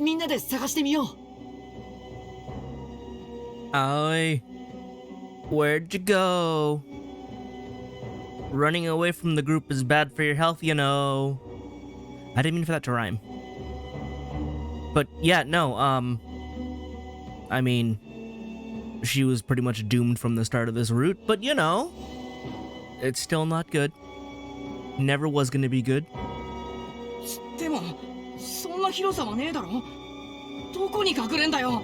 みんなで探してみよう。Aoi, where'd you go? Running away from the group is bad for your health, you know. I didn't mean for that to rhyme. But yeah, no, I mean, she was pretty much doomed from the start of this route, but you know, it's still not good. Never was gonna be good. でも、そんな広さはねえだろ。どこに隠れんだよ。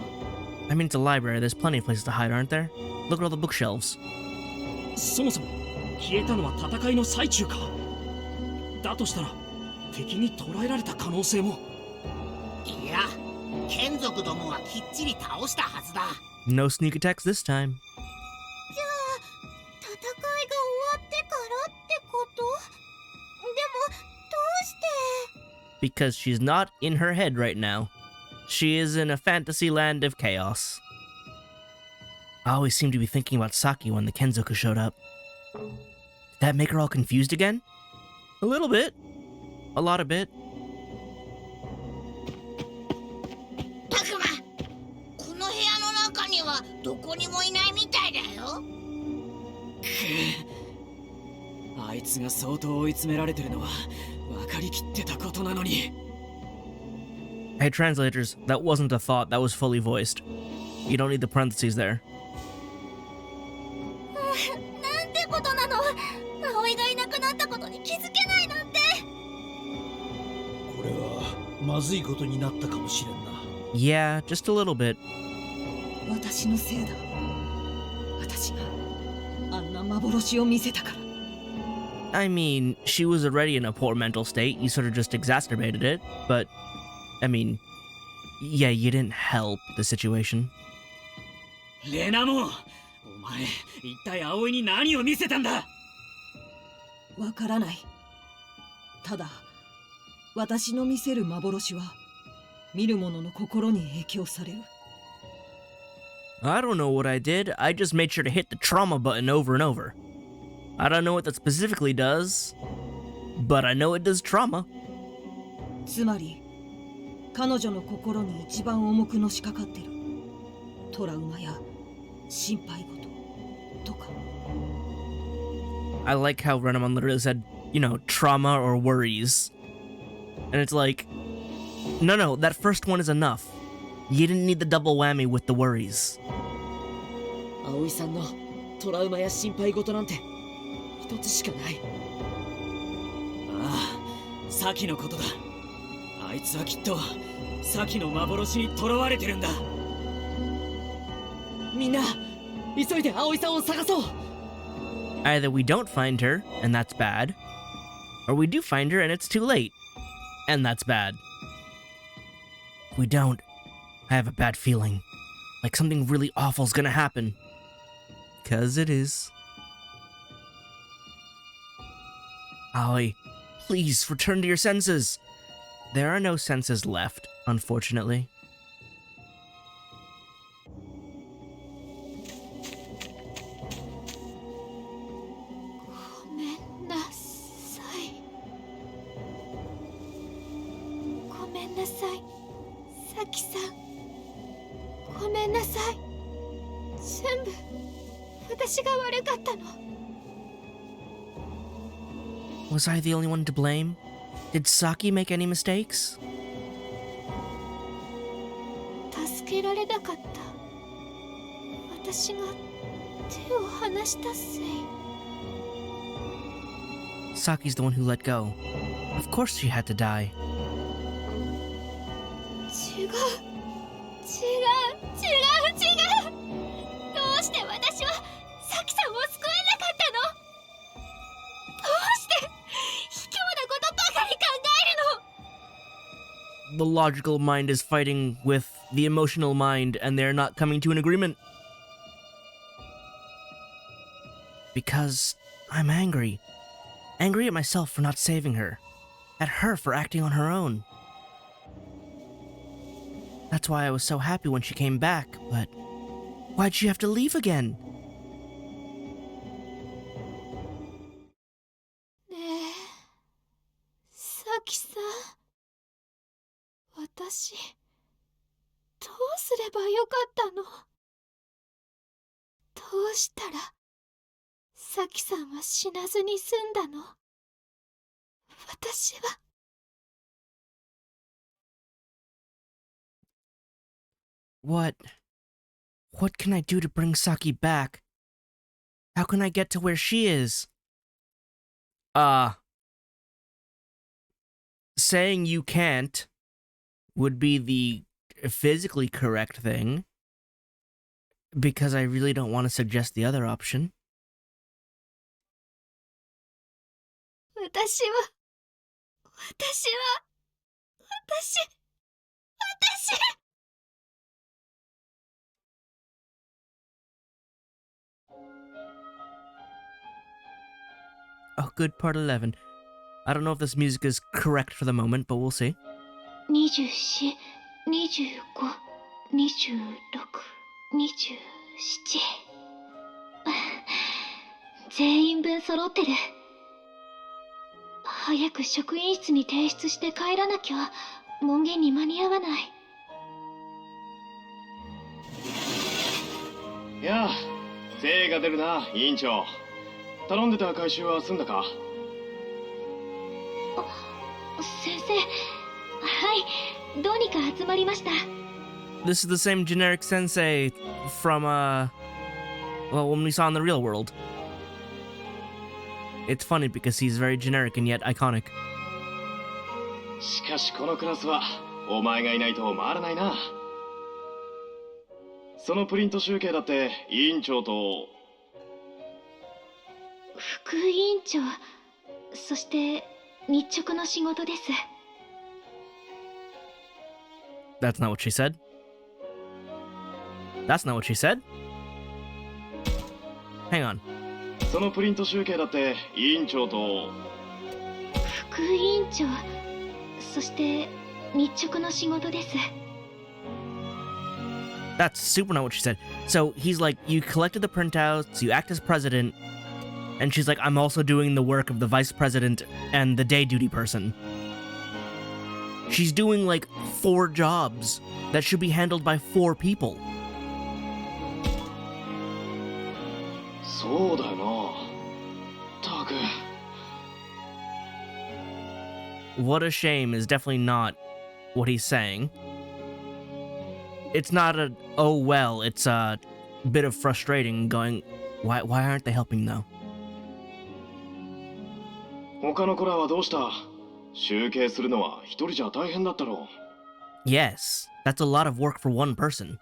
I mean, it's a library. There's plenty of places to hide, aren't there? Look at all the bookshelves. そもそも消えたのは戦いの最中か。だとしたら敵に捕らえられた可能性も。いや、眷属どもはきっちり倒したはずだ。No sneak attacks this time. じゃあ戦いが終わってからってこと？でもどうして？ Because she's not in her head right now. She is in a fantasy land of chaos. I always seem to be thinking about Saki when the Kenzoku showed up. Did that make her all confused again? A little bit. A lot of bit. タクマ、この部屋の中にはどこにもいないみたいだよ。あいつが相当追い詰められてるのは分かりきってたことなのに。 Hey, translators, that wasn't a thought, that was fully voiced. You don't need the parentheses there. なんてことなの。葵がいなくなったことに気づけないなんて。これはまずいことになったかもしれんな。Yeah, just a little bit. 私のせいだ。私があんな幻を見せたから。I mean, she was already in a poor mental state, you sort of just exacerbated it, but, I mean, yeah, you didn't help the situation. レナモン、お前、一体葵に何を見せたんだ？わからない。ただ、私の見せる幻は、見る者の心に影響される。I don't know what I did, I just made sure to hit the trauma button over and over. I don't know what that specifically does, but I know it does trauma. つまり、彼女の心に一番重くのしかかってる。トラウマや心配事とか。I like how Renamon literally said, you know, trauma or worries. And it's like, no, that first one is enough. You didn't need the double whammy with the worries. 葵さんのトラウマや心配事なんて一つしかない。ああ、サキのことだ。あいつはきっとサキの幻に囚われてるんだ。みんな、急いで葵さんを探そう。Either we don't find her, and that's bad, or we do find her and it's too late, and that's bad. If we don't, I have a bad feeling. Like something really awful's gonna happen. 'Cause it is. Aoi, please return to your senses. There are no senses left, unfortunately. ごめんなさい。ごめんなさい、サキさん。ごめんなさい。全部私が悪かったの。 Was I the only one to blame? Did Saki make any mistakes? 助けられなかった。私が手を離したせい。 Saki's the one who let go. Of course she had to die. 違う。どうして私はサキさんを救えなかったの？どうして卑怯なことばかり考えるの？ The logical mind is fighting with the emotional mind, and they're not coming to an agreement. Because I'm angry. Angry at myself for not saving her. At her for acting on her own. That's why I was so happy when she came back, but why'd she have to leave again? ねえ、サキさん。私、どうすればよかったの？どうしたらサキさんは死なずに済んだの？私は。What can I do to bring Saki back? How can I get to where she is? Saying you can't would be the physically correct thing, because I really don't want to suggest the other option. 私は。Oh, good part 11. I don't know if this music is correct for the moment, but we'll see. 24、25、26、27。全員分揃ってる。早く職員室に提出して帰らなきゃ門限に間に合わない。いや、精が出るな、委員長。頼んでた回収は済んだか？先生、はい、どうにか集まりました。This is the same generic sensei from, well, when we saw in the real world. It's funny because he's very generic and yet iconic. しかしこのクラスはお前がいないと回らないな。そのプリント集計だって委員長と副委員長、そして日直の仕事です。That's not what she said. That's not what she said. Hang on. そのプリント集計だって委員長と副委員長、そして日直の仕事です。That's super not what she said. So he's like, you collected the printouts, you act as president, and she's like, I'm also doing the work of the vice president and the day duty person. She's doing like 4 jobs that should be handled by 4 people. そうだよな。たく。What a shame is definitely not what he's saying. It's not a, oh well, it's a bit of frustrating going, why aren't they helping though? 他の子らはどうした？集計するのは一人じゃ大変だったろう。Yes, that's a lot of work for one person.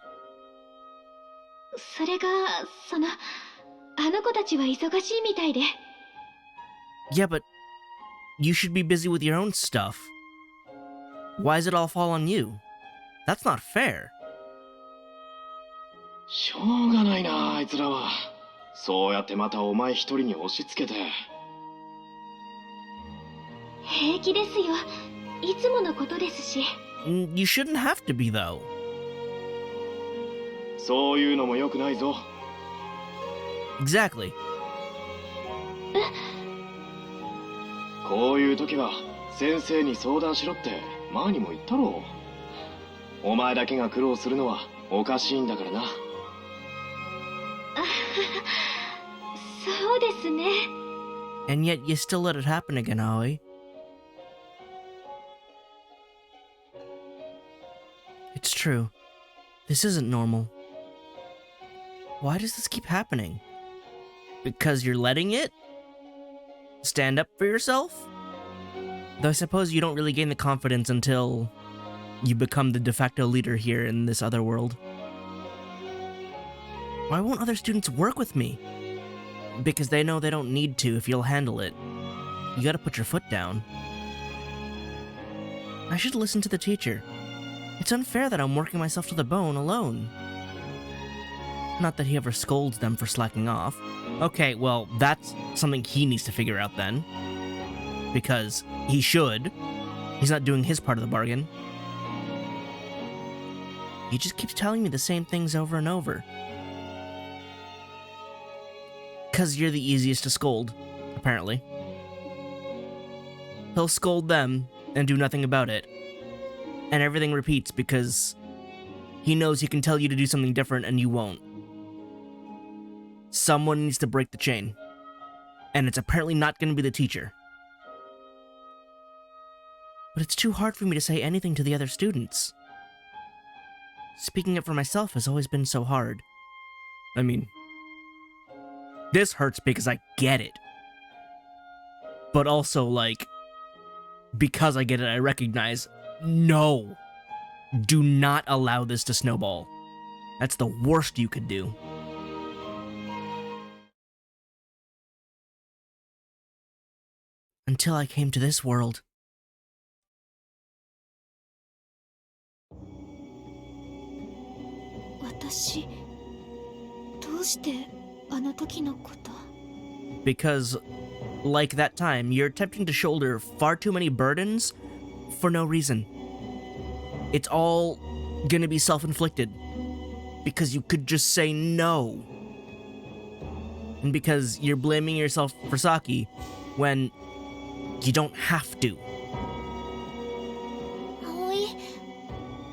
それが、あの子たちは忙しいみたいで。Yeah, but you should be busy with your own stuff. Why does it all fall on you? That's not fair. しょうがないな、あいつらは。そうやってまたお前一人に押し付けて。平気ですよ。いつものことですし。You shouldn't have to be though. そういうのも良くないぞ。Exactly. こういう時は先生に相談しろって前にも言ったろう。お前だけが苦労するのはおかしいんだからな。そうですね。 And yet you still let it happen again, Aoi. It's true. This isn't normal. Why does this keep happening? Because you're letting it? Stand up for yourself? Though I suppose you don't really gain the confidence until you become the de facto leader here in this other world. Why won't other students work with me? Because they know they don't need to if you'll handle it. You gotta put your foot down. I should listen to the teacher. It's unfair that I'm working myself to the bone alone. Not that he ever scolds them for slacking off. Okay, well, that's something he needs to figure out then. Because he should. He's not doing his part of the bargain. He just keeps telling me the same things over and over. 'Cause you're the easiest to scold, apparently. He'll scold them and do nothing about it. And everything repeats because He knows he can tell you to do something different and you won't. Someone needs to break the chain. And it's apparently not going to be the teacher. But it's too hard for me to say anything to the other students. Speaking up for myself has always been so hard. I mean, this hurts because I get it. But also, like, because I get it, I recognize, no, do not allow this to snowball. That's the worst you could do. Until I came to this world. 私どうしてあの時のこと Because, like that time, you're attempting to shoulder far too many burdens for no reason. It's all gonna be self-inflicted. Because you could just say no. And because you're blaming yourself for Saki when you don't have to. 葵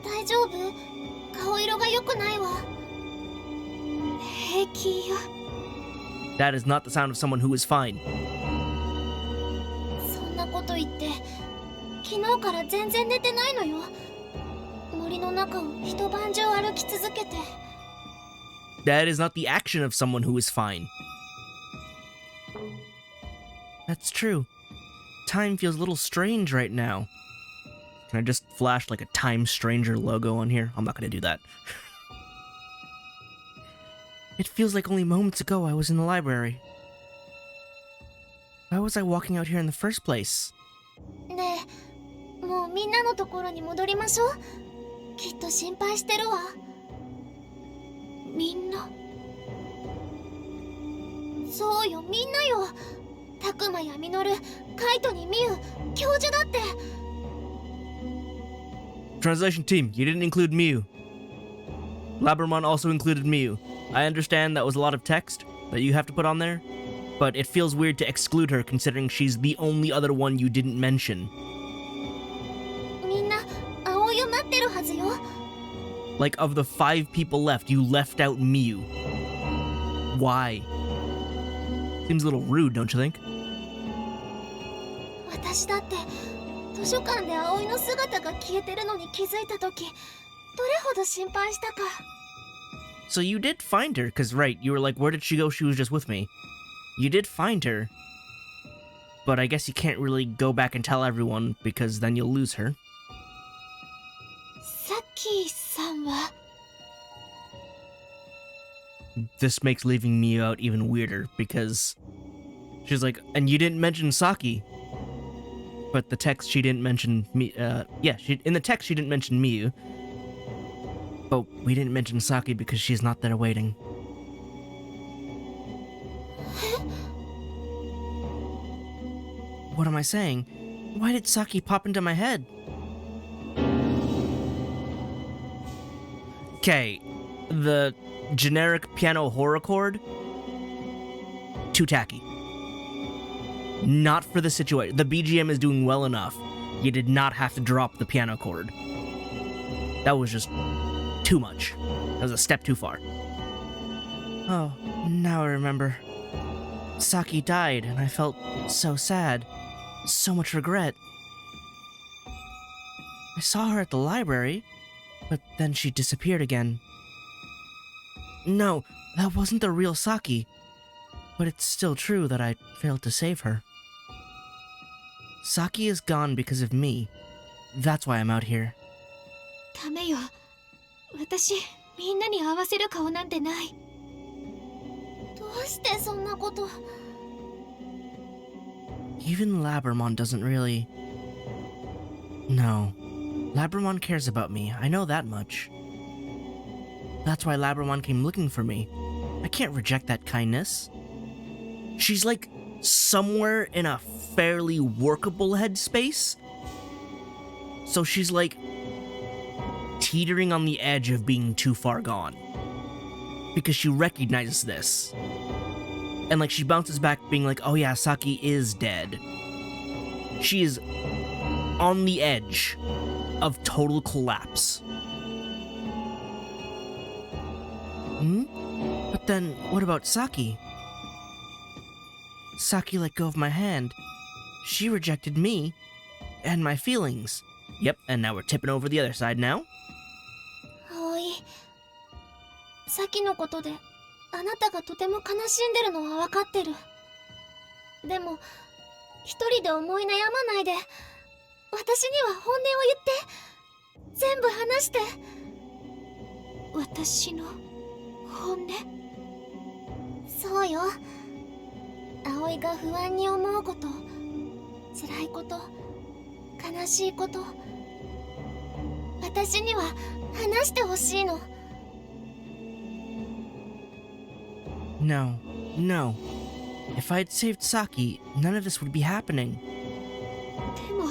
大丈夫顔色が良くないわ平気よ That is not the sound of someone who is fine. そんなこと言って昨日から全然寝てないのよ森の中を一晩中歩き続けて That is not the action of someone who is fine. That's true. Time feels a little strange right now. Can I just flash like a Time Stranger logo on here? I'm not gonna do that. It feels like only moments ago I was in the library. Why was I walking out here in the first place? ねえもうみんなのところに戻りましょうきっと心配してるわみんなそうよみんなよタクマやミノルカイトにミウ教授だって Translation team, you didn't include Miu. Labramon also included Miu. I understand that was a lot of text that you have to put on there, but it feels weird to exclude her considering she's the only other one you didn't mention. みんな葵を待ってるはずよ Like, of the 5 people left, you left out Miu. Why? Seems a little rude, don't you think? 私だって図書館で葵の姿が消えてるのに気づいた時どれほど心配したか So you did find her, because right, you were like, where did she go? She was just with me. You did find her. But I guess you can't really go back and tell everyone, because then you'll lose her. さっきさんは This makes leaving Miu out even weirder, because she's like, and you didn't mention Saki. But the text she didn't mention in the text she didn't mention Miu. But we didn't mention Saki because she's not there waiting. What am I saying? Why did Saki pop into my head? Okay, the generic piano horror chord, too tacky. Not for the situation. The BGM is doing well enough. You did not have to drop the piano chord. That was just too much. That was a step too far. Oh, now I remember. Saki died, and I felt so sad. So much regret. I saw her at the library, but then she disappeared again. No, that wasn't the real Saki. But it's still true that I failed to save her. Saki is gone because of me. That's why I'm out here. ダメよ私みんなに合わせる顔なんてないどうしてそんなこと Even Labramon doesn't really... No. Labramon cares about me. I know that much. That's why Labramon came looking for me. I can't reject that kindness. She's like somewhere in a fairly workable headspace. So she's like teetering on the edge of being too far gone. Because she recognizes this. And like she bounces back being like, oh yeah, Saki is dead. She is on the edge of total collapse. Hmm? But then, what about Saki? Saki let go of my hand. She rejected me and my feelings. Yep, and now we're tipping over the other side now. 葵、さっきのことであなたがとても悲しんでるのは分かってる。でも一人で思い悩まないで、私には本音を言って、全部話して。私の本音？そうよ。葵が不安に思うこと、辛いこと、悲しいこと、私には話してほしいの。No, no. If I had saved Saki, none of this would be happening. でも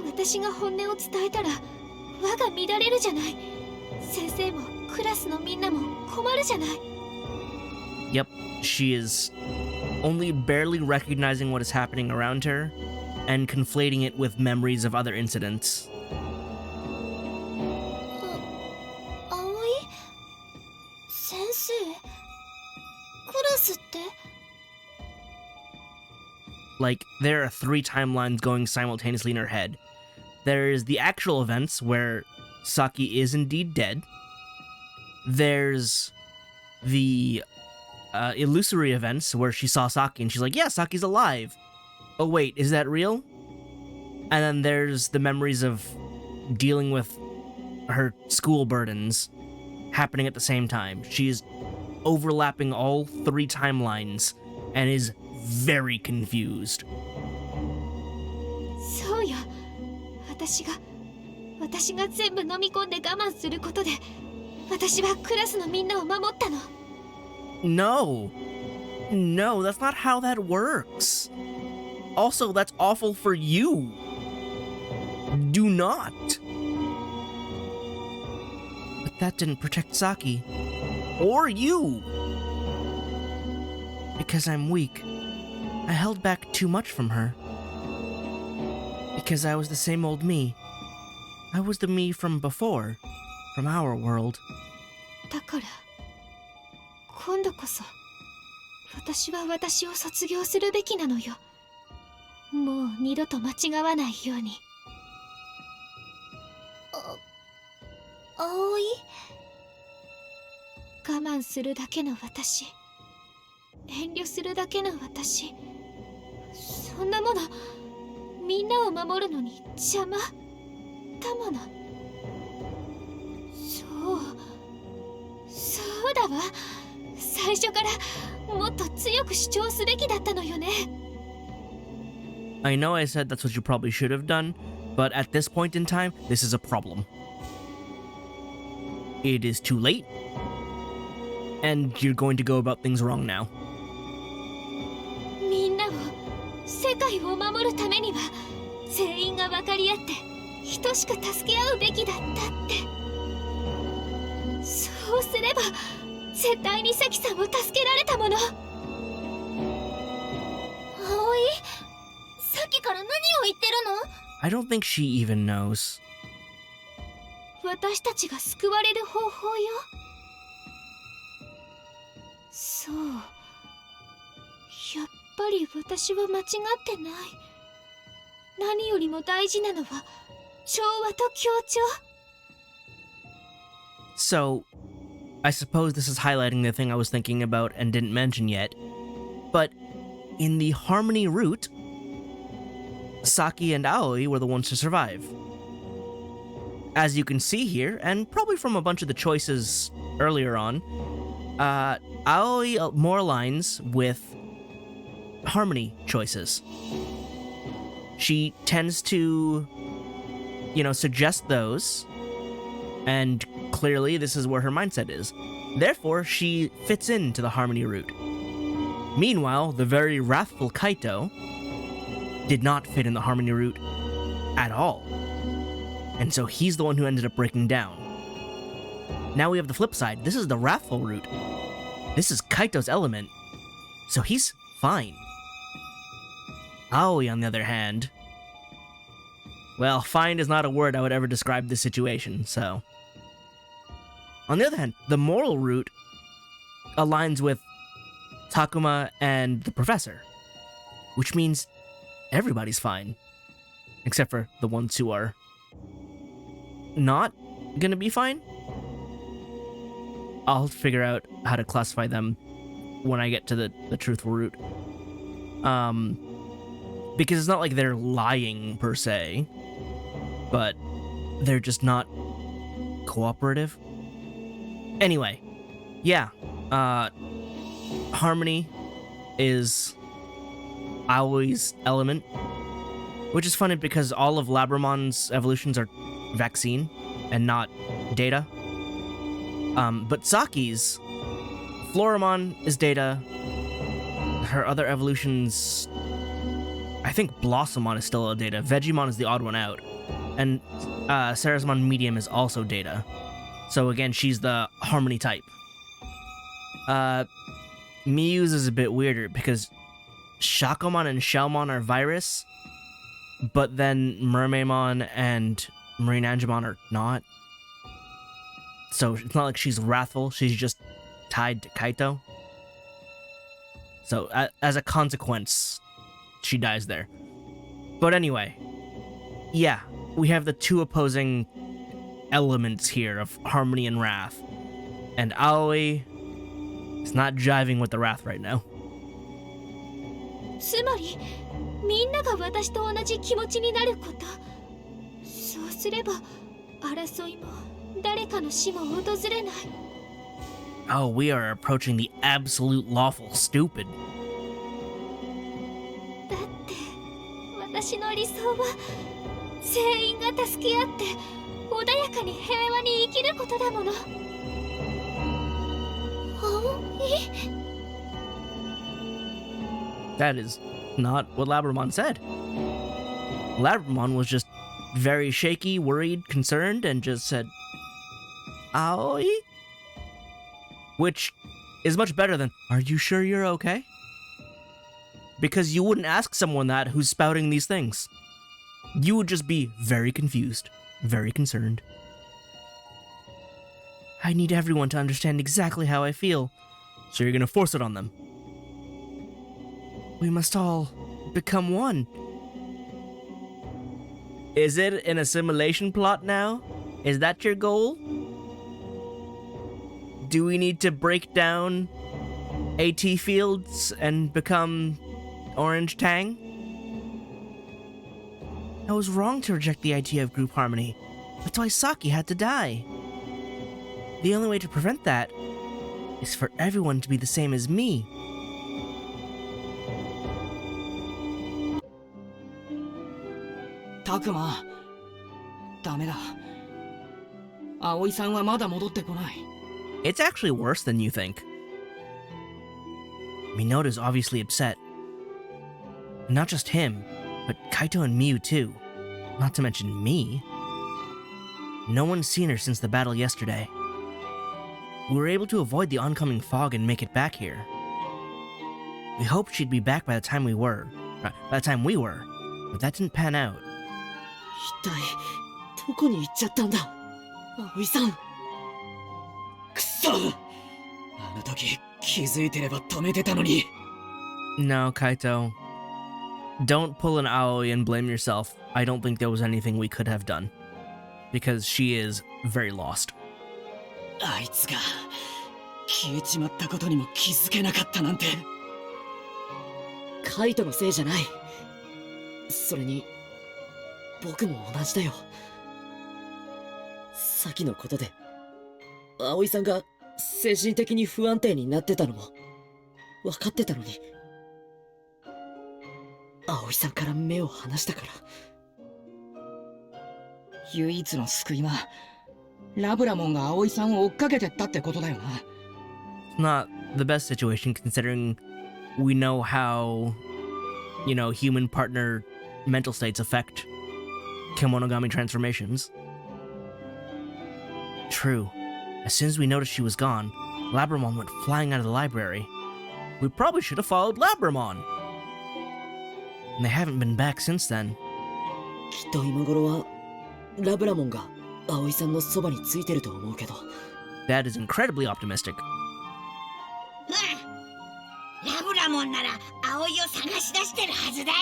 私が本音を伝えたら輪が乱れるじゃない。先生もクラスのみんなも困るじゃない。 Yep, she is only barely recognizing what is happening around her and conflating it with memories of other incidents. 葵？先生？クラスって？ Like, there are 3 timelines going simultaneously in her head. There's the actual events where Saki is indeed dead. There's the illusory events where she saw Saki and she's like, yeah, Saki's alive. Oh wait, is that real? And then there's the memories of dealing with her school burdens happening at the same time. She's overlapping all 3 timelines and is very confused. そうよ。私が全部飲み込んで我慢することで、私はクラスのみんなを守ったの。No. No, that's not how that works. Also, that's awful for you. Do not. But that didn't protect Saki. Or you. Because I'm weak. I held back too much from her. Because I was the same old me. I was the me from before. From our world. だから今度こそ私は私を卒業するべきなのよ。もう二度と間違わないように。葵？我慢するだけの私、遠慮するだけの私、そんなものみんなを守るのに邪魔だもの。そうだわ。最初からもっと強く主張すべきだったのよね。 I know I said that's what you probably should have done, but at this point in time, this is a problem. It is too late, and you're going to go about things wrong now. みんなを、世界を守るためには全員が分かり合って等しく助け合うべきだったって。そうすれば絶対に関さんを助けられたもの。葵、さっきから何を言ってるの？ I don't think she even knows. 私たちが救われる方法よ。そう、やっぱり私は間違ってない。何よりも大事なのは調和と協調。 So, I suppose this is highlighting the thing I was thinking about and didn't mention yet, but in the harmony route, Saki and Aoi were the ones to survive. As you can see here, and probably from a bunch of the choices earlier on, Aoi more aligns with harmony choices. She tends to, suggest those, and clearly this is where her mindset is. Therefore, she fits into the harmony route. Meanwhile, the very wrathful Kaito did not fit in the harmony route at all. And so he's the one who ended up breaking down. Now we have the flip side. This is the wrathful route. This is Kaito's element. So he's fine. Aoi, on the other hand... Well, fine is not a word I would ever describe this situation, so... On the other hand, the moral route aligns with Takuma and the professor, which means everybody's fine, except for the ones who are not gonna be fine. I'll figure out how to classify them when I get to the truthful route. Because it's not like they're lying per se, but they're just not cooperative. Anyway, yeah, Harmony is Aoi's element, which is funny because all of Labramon's evolutions are vaccine and not data. But Saki's Floramon is data. Her other evolutions, I think Blossomon is still a data. Vegemon is the odd one out. And Sarazamon Medium is also data. So again, she's the Harmony type. Miyu's is a bit weirder because Shakomon and Shellmon are virus, but then Mermaimon and Marine Angemon are not. So it's not like she's wrathful, she's just tied to Kaito. So as a consequence, she dies there. But anyway, yeah, we have the two opposing elements here of Harmony and Wrath. And Aoi is not jiving with the Wrath right now. つまりみんなが私と同じ気持ちになること。そうすれば争いも誰かの死も訪れない。 Oh, we are approaching the absolute lawful stupid. だって私の理想は全員が助け合って穏やかに平和に生きることだもの。葵？ That is not what Labramon said. Labramon was just very shaky, worried, concerned, and just said, Aoi? Which is much better than, are you sure you're okay? Because you wouldn't ask someone that who's spouting these things. You would just be very confused, very concerned. I need everyone to understand exactly how I feel, so you're gonna force it on them. We must all become one. Is it an assimilation plot now? Is that your goal? Do we need to break down AT fields and become Orange Tang? I was wrong to reject the idea of group harmony. That's why Saki had to die. The only way to prevent that is for everyone to be the same as me. Takuma, ダメだ。葵さんはまだ戻ってこない。 It's actually worse than you think. Minota's obviously upset. Not just him, but Kaito and Miu too. Not to mention me. No one's seen her since the battle yesterday. We were able to avoid the oncoming fog and make it back here. We hoped she'd be back by the time we were, but that didn't pan out. 一体どこに行っちゃったんだ、葵さん。くそ、あの時気づいてれば止めてたのに。 No, Kaito. Don't pull an Aoi and blame yourself. I don't think there was anything we could have done. Because she is very lost. あいつが消えちまったことにも気づけなかったなんて。カイトのせいじゃない。それに僕も同じだよ。先のことで葵さんが精神的に不安定になってたのも分かってたのに、葵さんから目を離したから。唯一の救いはラブラモンが葵さんを追っかけてったってことだよな。 It's not the best situation considering we know how, human partner mental states affect Kemonogami transformations. True. As soon as we noticed she was gone, Labramon went flying out of the library. We probably should have followed Labramon. And they haven't been back since then. きっと今頃はラブラモンが葵さんのそばについてると思うけど。That is incredibly optimistic. ラブラモンなら葵を探し出してるはずだよ。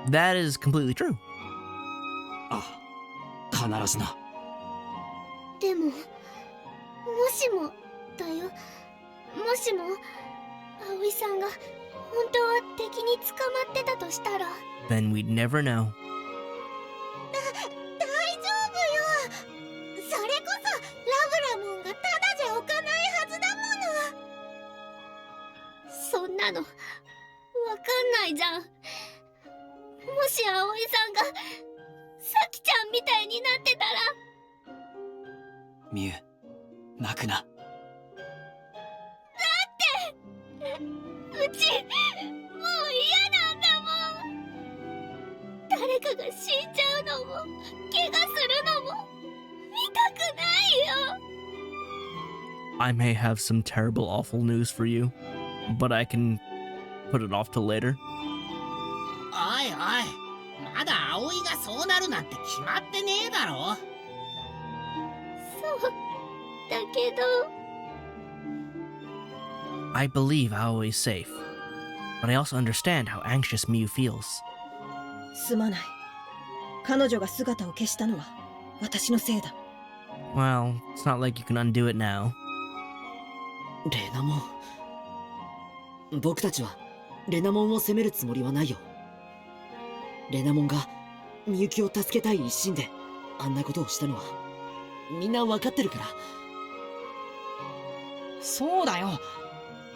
That is completely true. ああ、必ずな。でももしもだよ、もしも葵さんが本当は敵に捕まってたとしたら。 Then we'd never know. 大丈夫よ。それこそラブラモンがただじゃおかないはずだもの。そんなのわかんないじゃん。もし葵さんがさきちゃんみたいになってたら。ミュウ、泣くな。うちもう嫌なんだもん。誰かが死んじゃうのも怪我するのも見たくないよ。 I may have some terrible, awful news for you, but I can put it off till later. おいおい、まだ葵がそうなるなんて決まってねえだろ。そうだけど。 I believe Aoi's safe, but I also understand how anxious Miu feels. すまない。彼女が姿を消したのは私のせいだ。 Well, it's not like you can undo it now. レナモン、僕たちはレナモンを責めるつもりはないよ。レナモンがみゆきを助けたい一心であんなことをしたのはみんな分かってるから。そうだよ。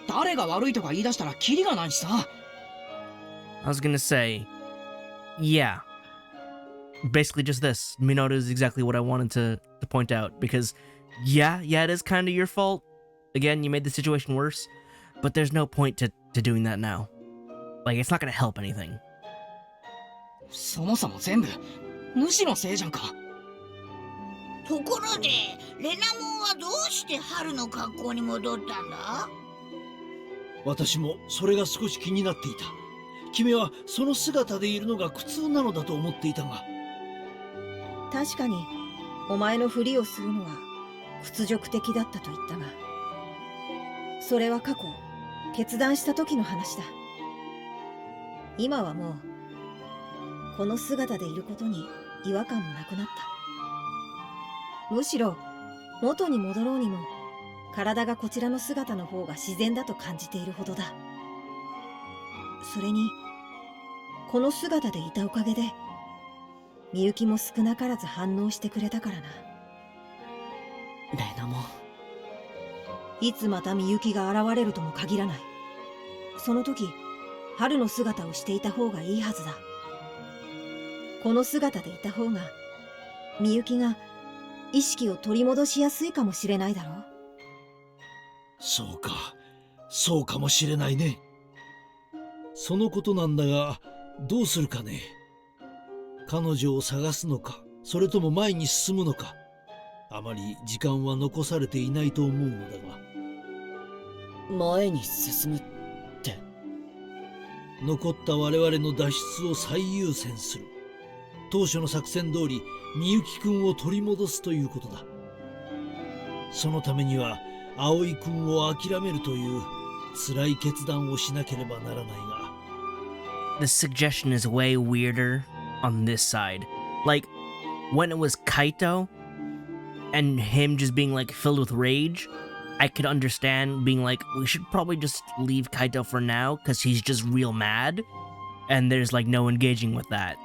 誰が悪いとか言い出したらキリがないしさ。 I was gonna say, yeah. Basically just this. Minoru is exactly what I wanted to point out, because yeah, it is kind of your fault. Again, you made the situation worse, but there's no point to doing that now. Like, it's not gonna help anything. そもそも全部主のせいじゃんか。ところでレナモンはどうして春の格好に戻ったんだ？私もそれが少し気になっていた。君はその姿でいるのが苦痛なのだと思っていたが。確かにお前のふりをするのは屈辱的だったと言ったが、それは過去決断した時の話だ。今はもうこの姿でいることに違和感もなくなった。むしろ元に戻ろうにも体がこちらの姿の方が自然だと感じているほどだ。それにこの姿でいたおかげでみゆきも少なからず反応してくれたからな。レナモン、いつまたみゆきが現れるとも限らない。その時春の姿をしていた方がいいはずだ。この姿でいた方がみゆきが意識を取り戻しやすいかもしれないだろう。そうか、そうかもしれないね。そのことなんだが、どうするかね。彼女を探すのか、それとも前に進むのか。あまり時間は残されていないと思うのだが。前に進むって。残った我々の脱出を最優先する。当初の作戦通り、みゆきくんを取り戻すということだ。そのためには、葵くんを諦めるという辛い決断をしなければならないが。The suggestion is way weirder on this side. Like, when it was Kaito, and him just being, like, filled with rage, I could understand being like, we should probably just leave Kaito for now, because he's just real mad, and there's, like, no engaging with that.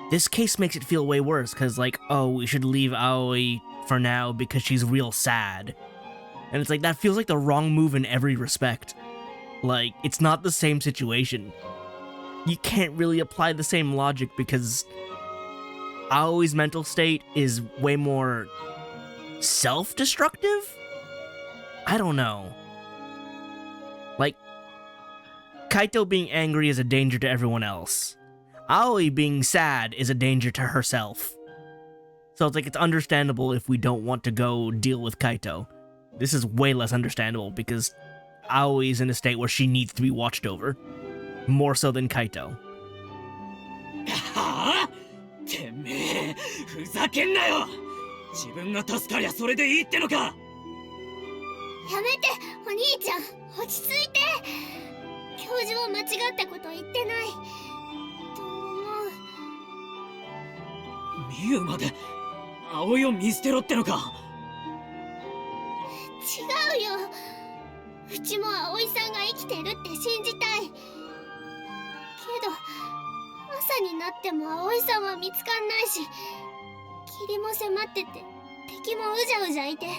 This case makes it feel way worse, because, like, oh, we should leave Aoi for now because she's real sad. And it's like, that feels like the wrong move in every respect. Like, it's not the same situation. You can't really apply the same logic because Aoi's mental state is way more self-destructive? I don't know. Like, Kaito being angry is a danger to everyone else. Aoi being sad is a danger to herself. So it's like, it's understandable if we don't want to go deal with Kaito. This is way less understandable because Aoi is in a state where she needs to be watched over. More so than Kaito. はあ？てめえ、ふざけんなよ。自分が助かりゃそれでいいってのか。やめて、お兄ちゃん、落ち着いて。教授は間違ったこと言ってないと思う。ミユまで葵を見捨てろってのか。違うよ。うちも葵さんが生きてるって信じたいけど、朝になっても葵さんは見つかんないし、霧も迫ってて敵もうじゃうじゃいて、そ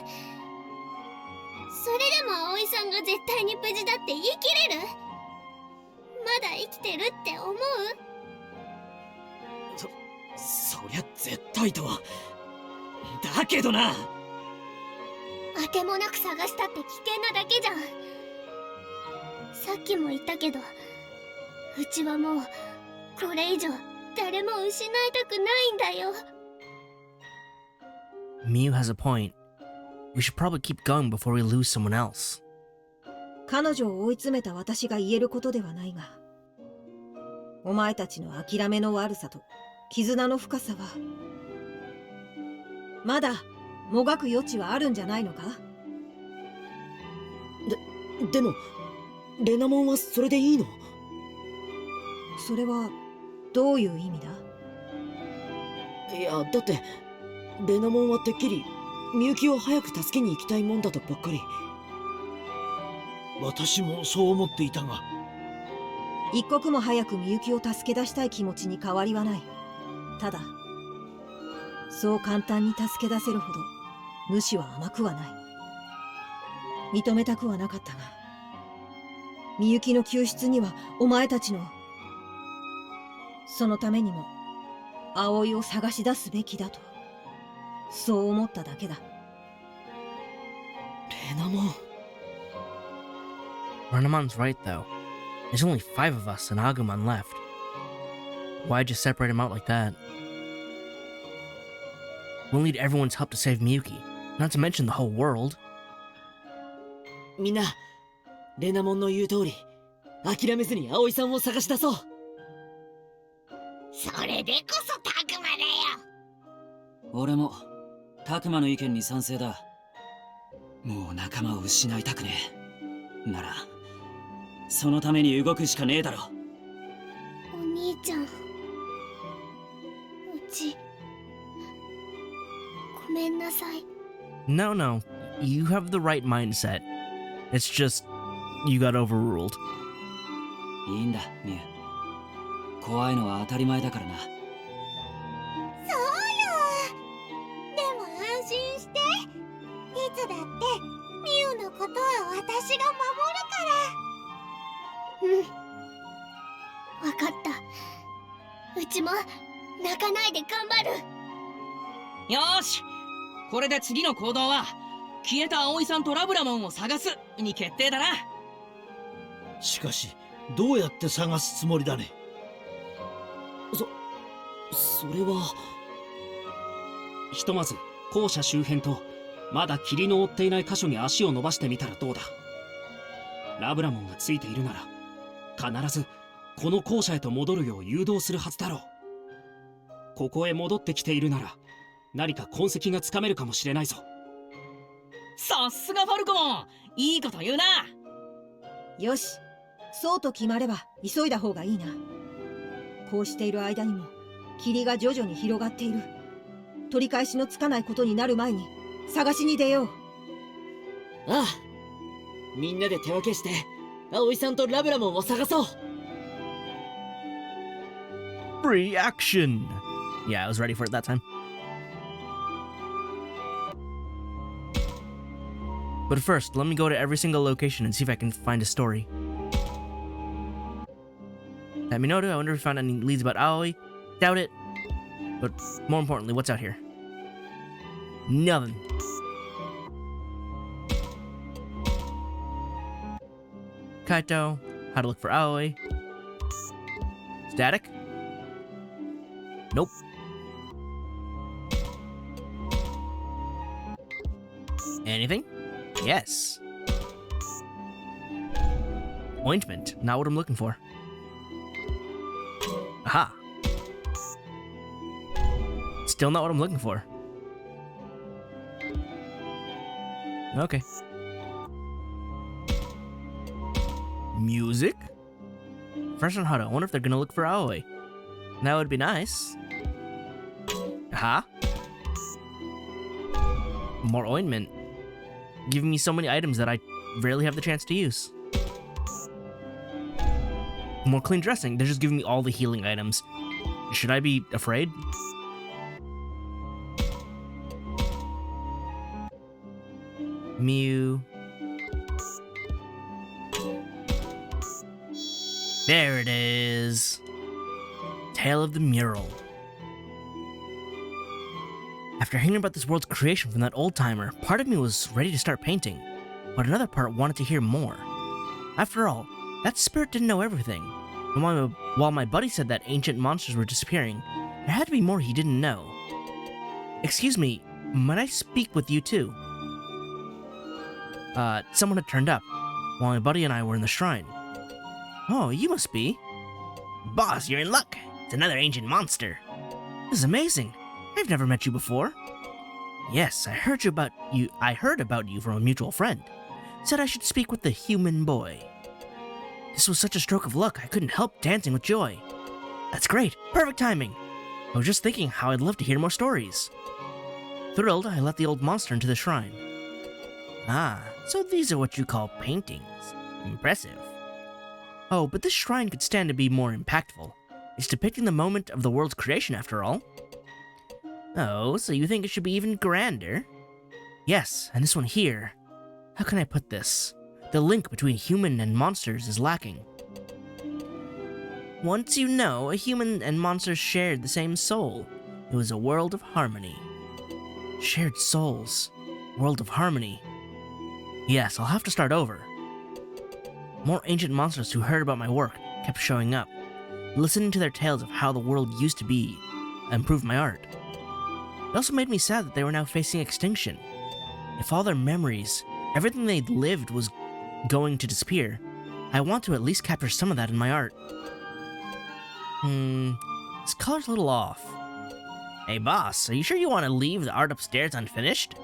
れでも葵さんが絶対に無事だって言い切れる？まだ生きてるって思う？そりゃ絶対とは。だけどな。あてもなく探したって危険なだけじゃん。さっきも言ったけど、うちはもうこれ以上誰も失いたくないんだよ。Miu has a point. We should probably keep going before we lose someone else. 彼女を追い詰めた私が言えることではないが、お前たちの諦めの悪さと絆の深さはまだもがく余地はあるんじゃないのか。でもレナモンはそれでいいの？それはどういう意味だ？いや、だってレナモンはてっきりみゆきを早く助けに行きたいもんだとばっかり。私もそう思っていたが、一刻も早くみゆきを助け出したい気持ちに変わりはない。ただそう簡単に助け出せるほど主は甘くはない。認めたくはなかったが、みゆきの救出にはお前たちの、そのためにも葵を探し出すべきだと、そう思っただけだ。レナモン。Renamon's right though. There's only 5 of us and Agumon left. Why just separate him out like that? We'll need everyone's help to save Miyuki, not to mention the whole world. みんな、レナモンの言う通り、諦めずに葵さんを探し出そう。それでこそタクマだよ。俺もタクマの意見に賛成だ。もう仲間を失いたくねえ。ならそのために動くしかねえだろ。お兄ちゃん、うちごめんなさい。 No, no. You have the right mindset. It's just, you got overruled. いいんだ、ミュウ。怖いのは当たり前だからな。そうよ。でも安心して。いつだってミュウのことは私が守るから。わかった。うちも泣かないで頑張る。よーし、これで次の行動は消えた葵さんとラブラモンを探すに決定だな。しかしどうやって探すつもりだね。それは。ひとまず校舎周辺とまだ霧の覆っていない箇所に足を伸ばしてみたらどうだ。ラブラモンがついているなら必ずこの校舎へと戻るよう誘導するはずだろう。ここへ戻ってきているなら何か痕跡がつかめるかもしれないぞ。さすがファルコモン、いいこと言うな。よし、そうと決まれば急いだ方がいいな。こうしている間にも霧が徐々に広がっている。取り返しのつかないことになる前に探しに出よう。ああ、みんなで手分けして葵さんとラブラモンを探そう。 Free action! Yeah, I was ready for it that time. But first, let me go to every single location and see if I can find a story. At Minoru, I wonder if we found any leads about Aoi. Doubt it. But more importantly, what's out here? Nothing. Kaito, how to look for Aoi. Static? Nope. Anything? Yes. Ointment, not what I'm looking for. Aha. Still not what I'm looking for. Okay. Music? Fresh on Hado. I wonder if they're gonna look for Aoi. That would be nice. Huh? More ointment. Giving me so many items that I rarely have the chance to use. More clean dressing. They're just giving me all the healing items. Should I be afraid? Mew. There it is. Tale of the Mural. After hearing about this world's creation from that old-timer, part of me was ready to start painting, but another part wanted to hear more. After all, that spirit didn't know everything, and while my buddy said that ancient monsters were disappearing, there had to be more he didn't know. Excuse me, might I speak with you too? Someone had turned up, while my buddy and I were in the shrine. Oh, you must be. Boss, you're in luck. It's another ancient monster. This is amazing. I've never met you before. Yes, I heard about you from a mutual friend. Said I should speak with the human boy. This was such a stroke of luck, I couldn't help dancing with joy. That's great. Perfect timing. I was just thinking how I'd love to hear more stories. Thrilled, I let the old monster into the shrine. Ah, so these are what you call paintings. Impressive. Oh, but this shrine could stand to be more impactful. It's depicting the moment of the world's creation, after all. Oh, so you think it should be even grander? Yes, and this one here. How can I put this? The link between human and monsters is lacking. Once you know, a human and monsters shared the same soul. It was a world of harmony. Shared souls. World of harmony. Yes, I'll have to start over. More ancient monsters who heard about my work kept showing up. Listening to their tales of how the world used to be improved my art. It also made me sad that they were now facing extinction. If all their memories, everything they'd lived was going to disappear, I want to at least capture some of that in my art. This color's a little off. Hey boss, are you sure you want to leave the art upstairs unfinished?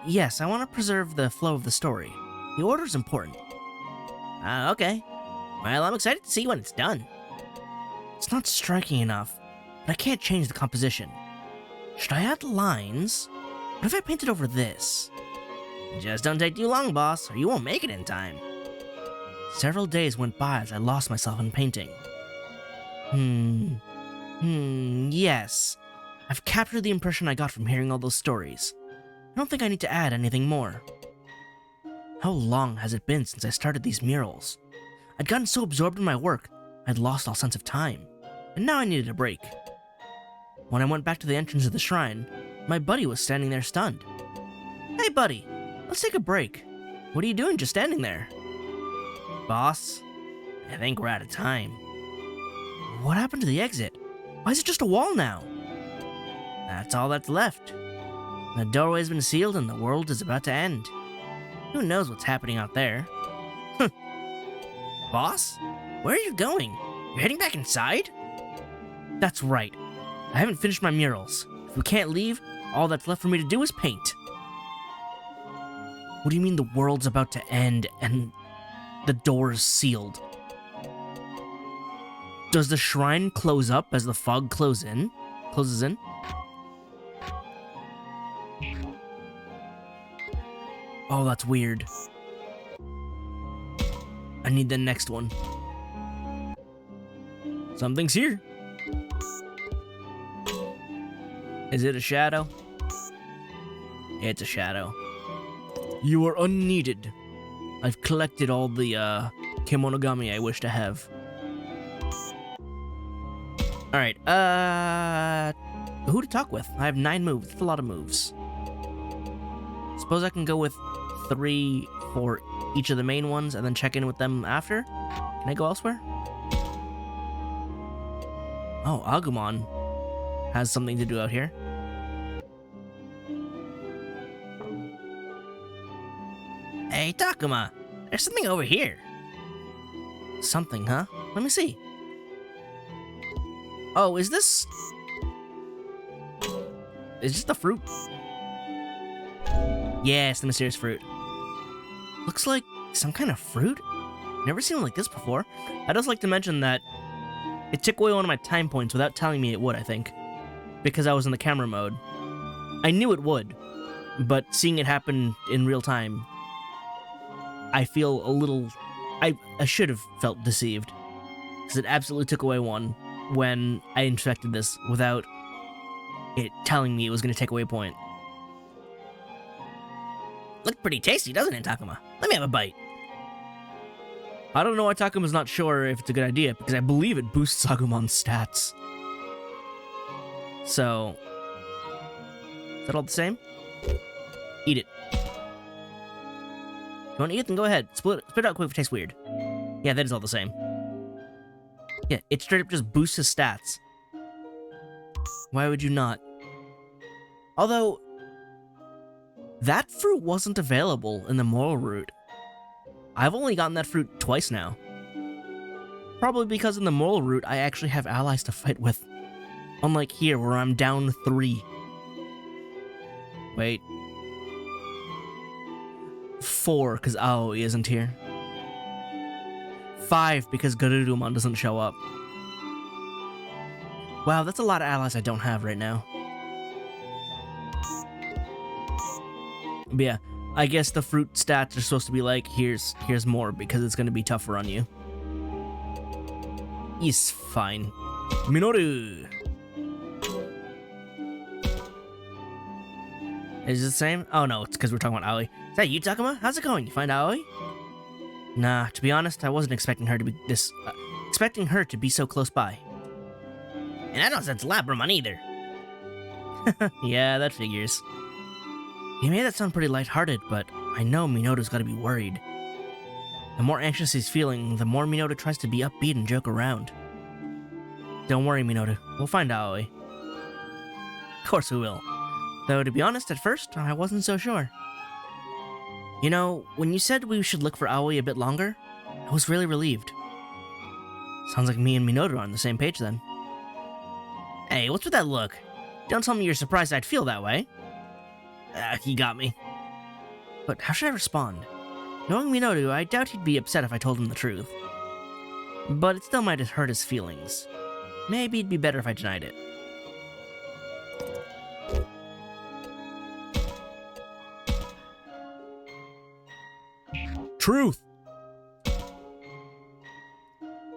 Yes, I want to preserve the flow of the story. The order's important. Okay. Well, I'm excited to see when it's done. It's not striking enough, but I can't change the composition. Should I add lines? What if I painted over this? Just don't take too long, boss, or you won't make it in time. Several days went by as I lost myself in painting. Yes. I've captured the impression I got from hearing all those stories. I don't think I need to add anything more. How long has it been since I started these murals? I'd gotten so absorbed in my work, I'd lost all sense of time, and now I needed a break. When I went back to the entrance of the shrine, my buddy was standing there stunned. Hey buddy, let's take a break. What are you doing just standing there? Boss, I think we're out of time. What happened to the exit? Why is it just a wall now? That's all that's left. The doorway's been sealed and the world is about to end. Who knows what's happening out there? Boss? Where are you going? You're heading back inside? That's right. I haven't finished my murals. If we can't leave, all that's left for me to do is paint. What do you mean the world's about to end and the door's sealed? Does the shrine close up as the fog closes in? Oh, that's weird. I need the next one. Something's here. Is it a shadow? It's a shadow. You are unneeded. I've collected all the kemonogami I wish to have. Alright, who to talk with? I have 9 moves. That's a lot of moves. Suppose I can go with 3 for each of the main ones and then check in with them after? Can I go elsewhere? Oh, Agumon has something to do out here. Hey, Takuma, there's something over here. Something, huh? Let me see. Oh, is this the fruit? Yes, the mysterious fruit. Looks like some kind of fruit? Never seen one like this before. I'd also like to mention that it took away one of my time points without telling me it would, I think. Because I was in the camera mode. I knew it would, but seeing it happen in real time, I feel a little... I should have felt deceived. Because it absolutely took away one when I inspected this without it telling me it was going to take away a point. Looked pretty tasty, doesn't it, Takuma? Let me have a bite. I don't know why Takuma's not sure if it's a good idea, because I believe it boosts Agumon's stats. So... is that all the same? Eat it. You want to eat it? Then go ahead. Spit it out quick if it tastes weird. Yeah, that is all the same. Yeah, it straight up just boosts his stats. Why would you not? Although, that fruit wasn't available in the moral route. I've only gotten that fruit twice now. Probably because in the moral route, I actually have allies to fight with. Unlike here, where I'm down 3. Wait. 4, because Aoi isn't here. 5, because Garurumon doesn't show up. Wow, that's a lot of allies I don't have right now. But yeah, I guess the fruit stats are supposed to be like, here's more, because it's going to be tougher on you. He's fine. Minoru! Is it the same? Oh no, it's because we're talking about Aoi. Is that you, Takuma? How's it going? You find Aoi? Nah, to be honest, I wasn't expecting her to be expecting her to be so close by. And I don't sense Labramon either. Yeah, that figures. You made that sound pretty lighthearted, but I know Minoru's gotta be worried. The more anxious he's feeling, the more Minoru tries to be upbeat and joke around. Don't worry, Minoru. We'll find Aoi. Of course we will. Though, to be honest, at first, I wasn't so sure. You know, when you said we should look for Aoi a bit longer, I was really relieved. Sounds like me and Minoru are on the same page then. Hey, what's with that look? Don't tell me you're surprised I'd feel that way. He got me. But how should I respond? Knowing Minoru, I doubt he'd be upset if I told him the truth. But it still might have hurt his feelings. Maybe it'd be better if I denied it. Truth!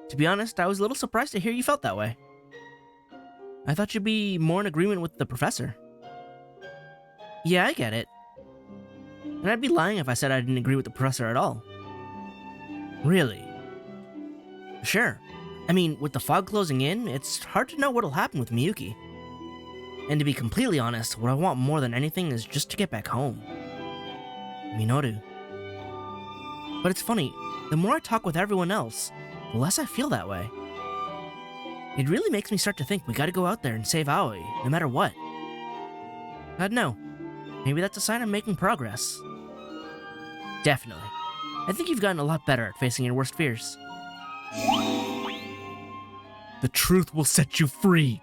To be honest, I was a little surprised to hear you felt that way. I thought you'd be more in agreement with the professor. Yeah, I get it. And I'd be lying if I said I didn't agree with the professor at all. Really? Sure. I mean, with the fog closing in, it's hard to know what'll happen with Miyuki. And to be completely honest, what I want more than anything is just to get back home. Minoru. But it's funny, the more I talk with everyone else, the less I feel that way. It really makes me start to think we gotta go out there and save Aoi, no matter what. I don't know. Maybe that's a sign I'm making progress. Definitely. I think you've gotten a lot better at facing your worst fears. The truth will set you free.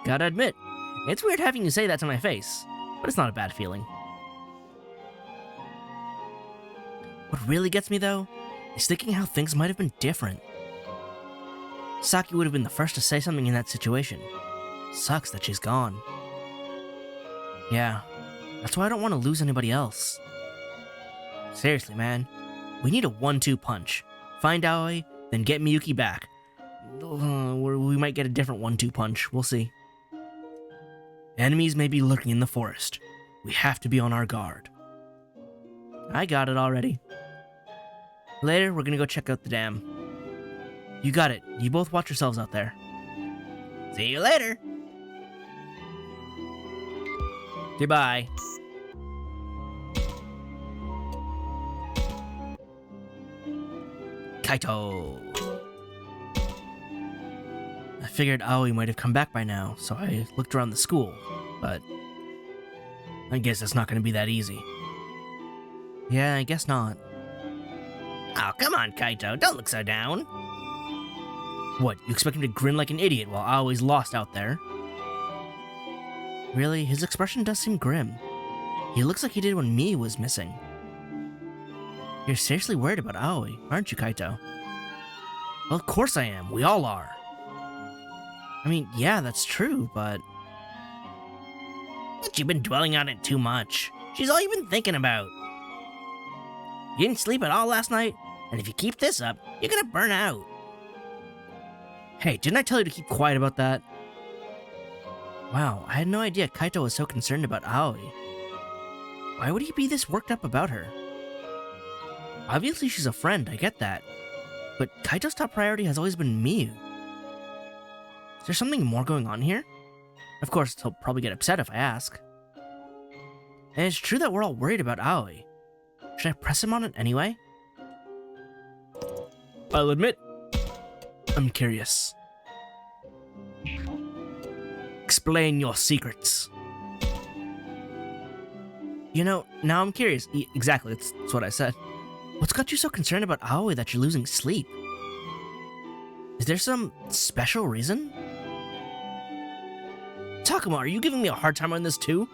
Gotta admit, it's weird having you say that to my face, but it's not a bad feeling. What really gets me, though, is thinking how things might have been different. Saki would have been the first to say something in that situation. Sucks that she's gone. Yeah, that's why I don't want to lose anybody else. Seriously, man. We need a 1-2 punch. Find Aoi, then get Miyuki back. We might get a different 1-2 punch. We'll see. Enemies may be lurking in the forest. We have to be on our guard. I got it already. Later, we're gonna go check out the dam. You got it. You both watch yourselves out there. See you later. Goodbye. Kaito. I figured Aoi might have come back by now, so I looked around the school, but I guess it's not going to be that easy. Yeah, I guess not. Oh, come on, Kaito. Don't look so down. What, you expect him to grin like an idiot while Aoi's lost out there? Really, his expression does seem grim. He looks like he did when Miu was missing. You're seriously worried about Aoi, aren't you, Kaito? Well, of course I am. We all are. I mean, yeah, that's true, but you've been dwelling on it too much. She's all you've been thinking about. You didn't sleep at all last night, and if you keep this up, you're gonna burn out. Hey, didn't I tell you to keep quiet about that? Wow, I had no idea Kaito was so concerned about Aoi. Why would he be this worked up about her? Obviously she's a friend, I get that. But Kaito's top priority has always been Miu. Is there something more going on here? Of course, he'll probably get upset if I ask. And it's true that we're all worried about Aoi. Should I press him on it anyway? I'll admit, I'm curious. Explain your secrets. You know, now I'm curious. Exactly, that's what I said. What's got you so concerned about Aoi that you're losing sleep? Is there some special reason? Takuma, are you giving me a hard time on this too?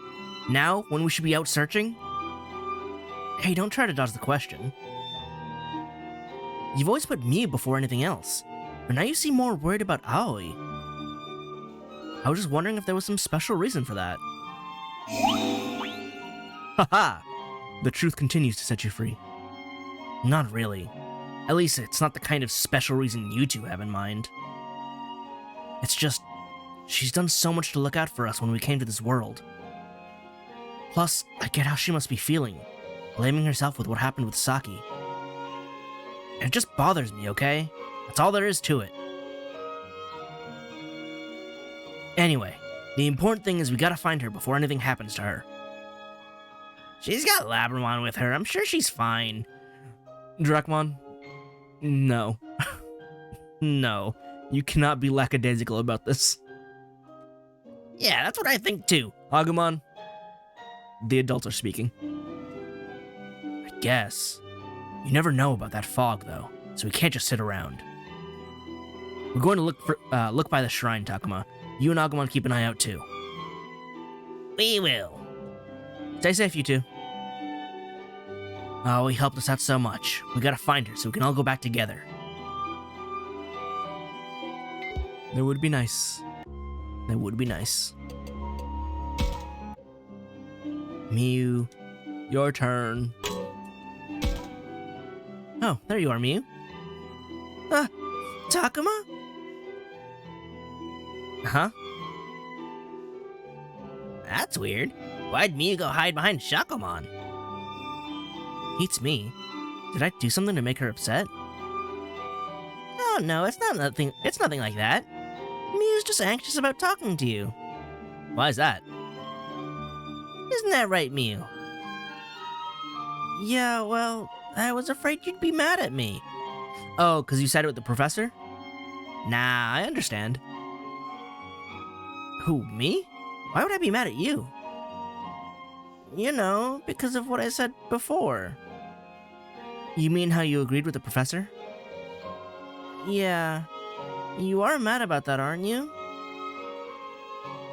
Now, when we should be out searching? Hey, don't try to dodge the question. You've always put Miu before anything else, but now you seem more worried about Aoi. I was just wondering if there was some special reason for that. Haha! The truth continues to set you free. Not really. At least it's not the kind of special reason you two have in mind. It's just, she's done so much to look out for us when we came to this world. Plus, I get how she must be feeling, blaming herself with what happened with Saki. It just bothers me, okay? That's all there is to it. Anyway, the important thing is we gotta find her before anything happens to her. She's got Labramon with her, I'm sure she's fine. Dracmon? No. No, you cannot be lackadaisical about this. Yeah, that's what I think too. Agumon? The adults are speaking. I guess. You never know about that fog, though, so we can't just sit around. We're going to look by the shrine, Takuma. You and Agumon keep an eye out, too. We will. Stay safe, you two. Oh, he helped us out so much. We gotta find her so we can all go back together. That would be nice. That would be nice. Miu, your turn. Oh, there you are, Miu. Takuma? Huh? That's weird. Why'd Miu go hide behind Shakomon? Beats me. Did I do something to make her upset? Oh no, it's nothing like that. Miu's just anxious about talking to you. Why is that? Isn't that right, Miu? Yeah, well, I was afraid you'd be mad at me. Oh, 'cause you sided with the professor? Nah, I understand. Who, me? Why would I be mad at you? You know, because of what I said before. You mean how you agreed with the professor? Yeah. You are mad about that, aren't you?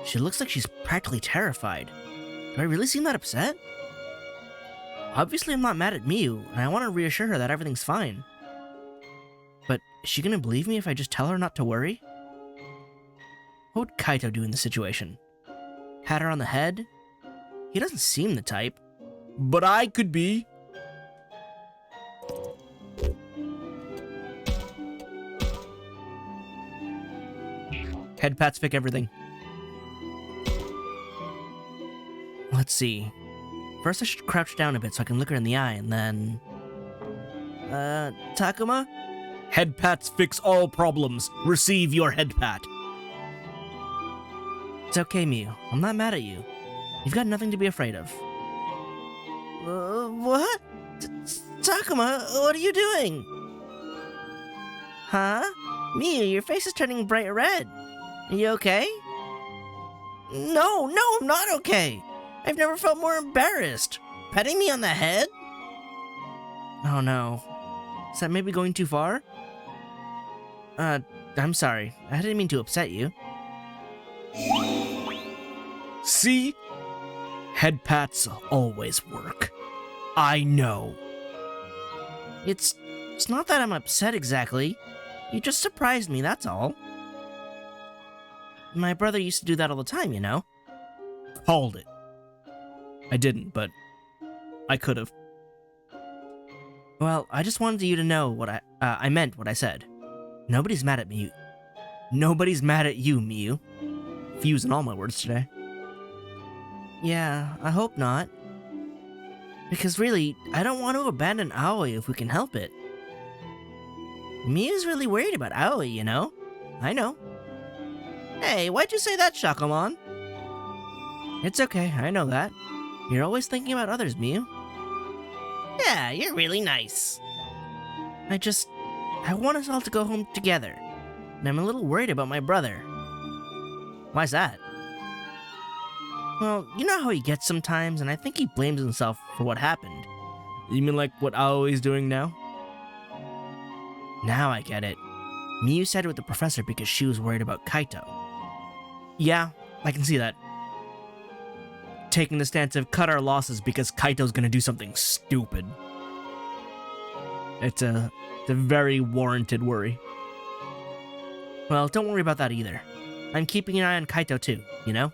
She looks like she's practically terrified. Do I really seem that upset? Obviously, I'm not mad at Miu, and I want to reassure her that everything's fine. But is she gonna believe me if I just tell her not to worry? What would Kaito do in this situation? Pat her on the head? He doesn't seem the type. But I could be. Head pats fix everything. Let's see. First I should crouch down a bit so I can look her in the eye, and then... Takuma? Head pats fix all problems. Receive your head pat. It's okay, Miu. I'm not mad at you. You've got nothing to be afraid of. What? Takuma, what are you doing? Huh? Miu, your face is turning bright red. Are you okay? No, I'm not okay. I've never felt more embarrassed. Petting me on the head? Oh no. Is that maybe going too far? I'm sorry. I didn't mean to upset you. See? Head pats always work. I know. It's not that I'm upset exactly. You just surprised me, that's all. My brother used to do that all the time, you know? Called it. I didn't, but I could have. Well, I just wanted you to know what I meant what I said. Nobody's mad at me. Nobody's mad at you, Miyu. Fusing all my words today. Yeah, I hope not. Because really, I don't want to abandon Aoi if we can help it. Miyu's really worried about Aoi, you know? I know. Hey, why'd you say that, Shakomon? It's okay, I know that. You're always thinking about others, Miyu. Yeah, you're really nice. I want us all to go home together. And I'm a little worried about my brother. Why's that? Well, you know how he gets sometimes, and I think he blames himself for what happened. You mean like what Aoi's doing now? Now I get it. Miyu said it with the professor because she was worried about Kaito. Yeah, I can see that. Taking the stance of cut our losses because Kaito's gonna do something stupid. It's a very warranted worry. Well, don't worry about that either. I'm keeping an eye on Kaito too, you know?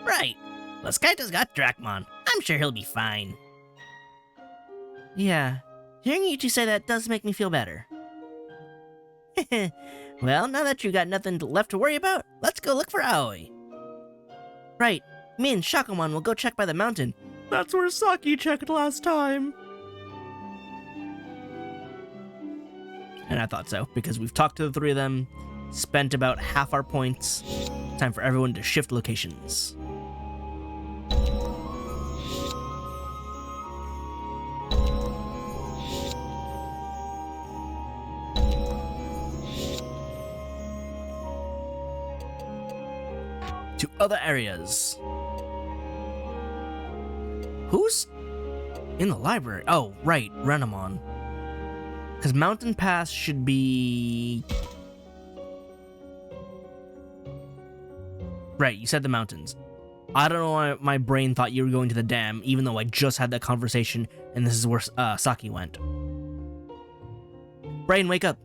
Right. Plus Kaito's got Dracmon. I'm sure he'll be fine. Yeah, hearing you two say that does make me feel better. Well, now that you got nothing left to worry about, let's go look for Aoi. Right, me and Shakomon will go check by the mountain. That's where Saki checked last time. And I thought so, because we've talked to the three of them, spent about half our points. Time for everyone to shift locations. To other areas. Who's in the library? Oh, right, Renamon. Because Mountain Pass should be... Right, you said the mountains. I don't know why my brain thought you were going to the dam, even though I just had that conversation, and this is where Saki went. Brain, wake up.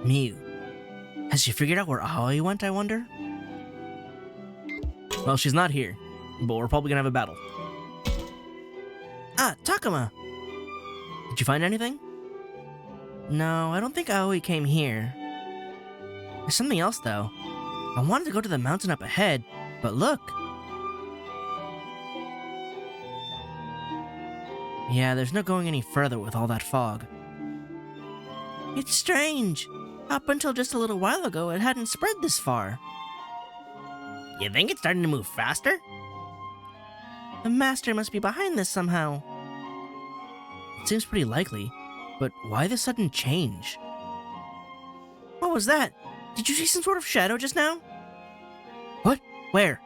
Miyu. Has she figured out where Aoi went, I wonder? Well, she's not here, but we're probably gonna have a battle. Ah, Takuma! Did you find anything? No, I don't think Aoi came here. There's something else, though. I wanted to go to the mountain up ahead, but look. Yeah, there's no going any further with all that fog. It's strange. Up until just a little while ago, it hadn't spread this far. You think it's starting to move faster? The master must be behind this somehow. It seems pretty likely, but why the sudden change? What was that? Did you see some sort of shadow just now? What? Where?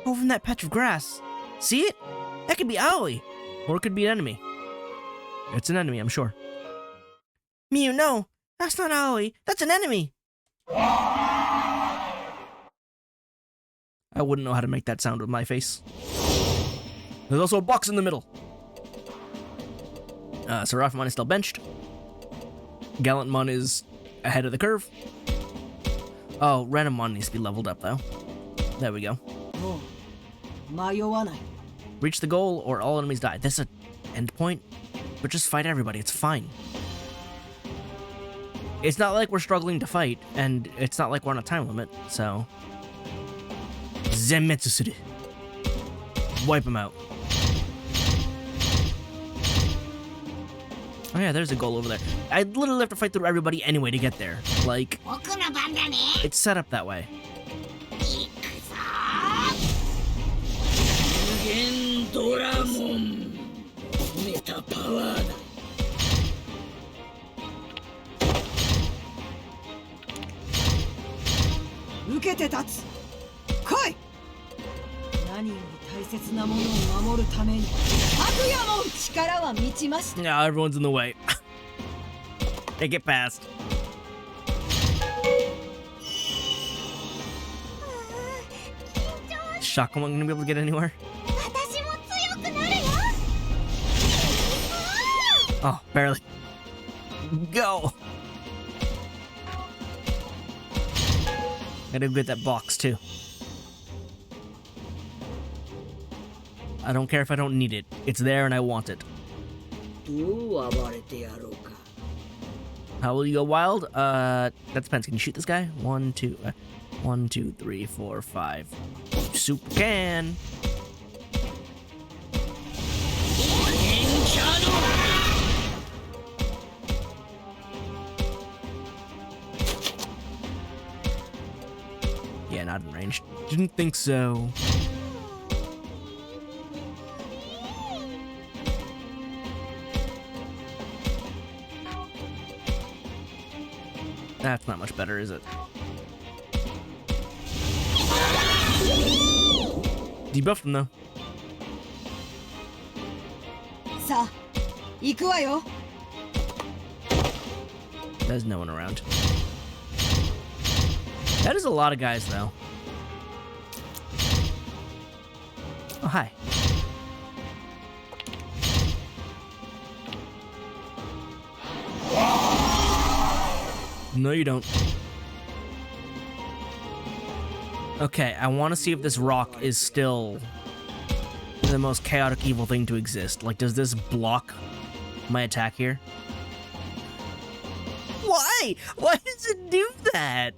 Over in that patch of grass. See it? That could be Aoi. Or it could be an enemy. It's an enemy, I'm sure. Miyu, no! That's not Aoi. That's an enemy! I wouldn't know how to make that sound with my face. There's also a box in the middle. Seraphimon is still benched. Gallantmon is ahead of the curve. Oh, Renamon needs to be leveled up, though. There we go. Reach the goal, or all enemies die. This is an end point, but just fight everybody. It's fine. It's not like we're struggling to fight, and it's not like we're on a time limit, so... Zenmetsu suru. Wipe them out. Oh yeah, there's a goal over there. I literally have to fight through everybody anyway to get there. Like, it's set up that way. No, everyone's in the way. They get past. Shakuman gonna be able to get anywhere? 私も強くなるよ。 Oh, barely. Go! Gotta get that box too. I don't care if I don't need it. It's there and I want it. どう暴れてやろうか。 How will you go wild? That depends. Can you shoot this guy? 1, 2, 1, 2, 3, 4, 5. Super can. Yeah, not in range. Didn't think so. That's not much better, is it? Debuffed him, though. さあ行くわよ。 There's no one around. That is a lot of guys, though. Oh, hi. No, you don't. Okay, I want to see if this rock is still the most chaotic evil thing to exist. Like, does this block my attack here? Why? Why does it do that?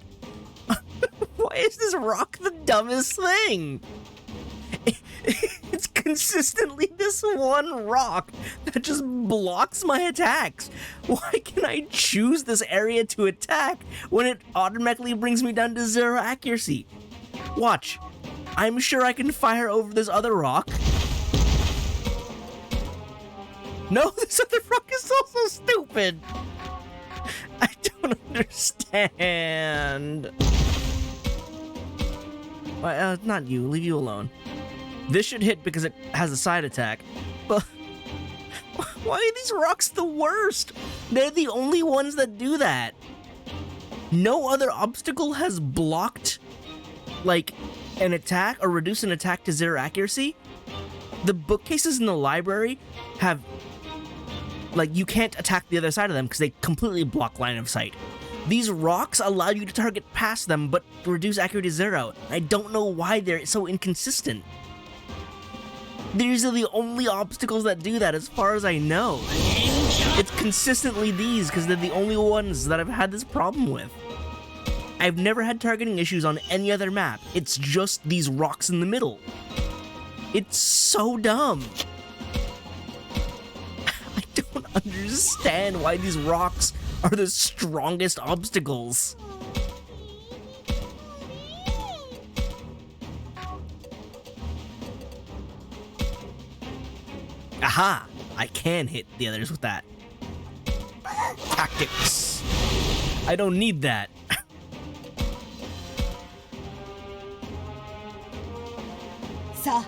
Why is this rock the dumbest thing? It's consistently this one rock that just blocks my attacks. Why can I choose this area to attack when it automatically brings me down to 0 accuracy? Watch. I'm sure I can fire over this other rock. No, this other rock is also stupid. I don't understand. Not you. Leave you alone. This should hit because it has a side attack. But why are these rocks the worst? They're the only ones that do that. No other obstacle has blocked, like, an attack or reduced an attack to 0 accuracy. The bookcases in the library have, like, you can't attack the other side of them because they completely block line of sight. These rocks allow you to target past them but reduce accuracy to 0. I don't know why they're so inconsistent. These are the only obstacles that do that as far as I know. It's consistently these because they're the only ones that I've had this problem with. I've never had targeting issues on any other map. It's just these rocks in the middle. It's so dumb. I don't understand why these rocks are the strongest obstacles. Aha! I can hit the others with that. Tactics. I don't need that. Sa,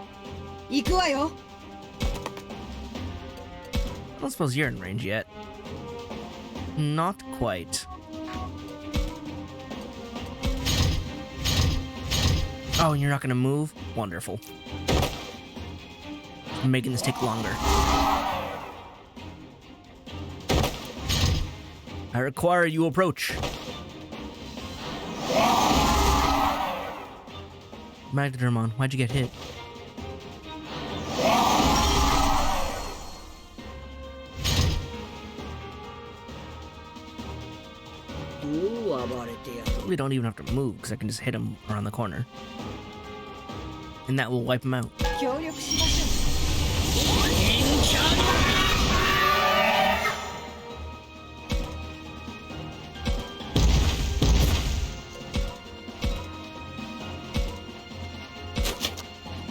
行くわよ. I don't suppose you're in range yet. Not quite. Oh, and you're not gonna move? Wonderful. I'm making this take longer. I require you approach. Magdadromon, why'd you get hit? We don't even have to move because I can just hit him around the corner. And that will wipe him out. 協力しましょう.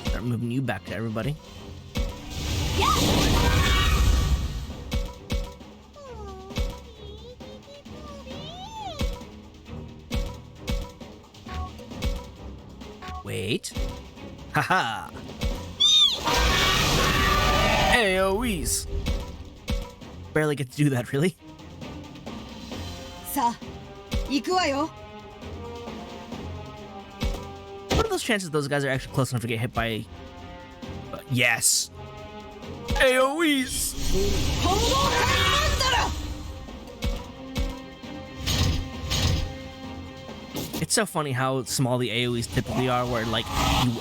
Start moving you back to everybody. Wait. Haha. AoEs. Barely get to do that, really. さあ、行くわよ. What are those chances those guys are actually close enough to get hit by... yes! AoEs! It's so funny how small the AoEs typically are, where like, you...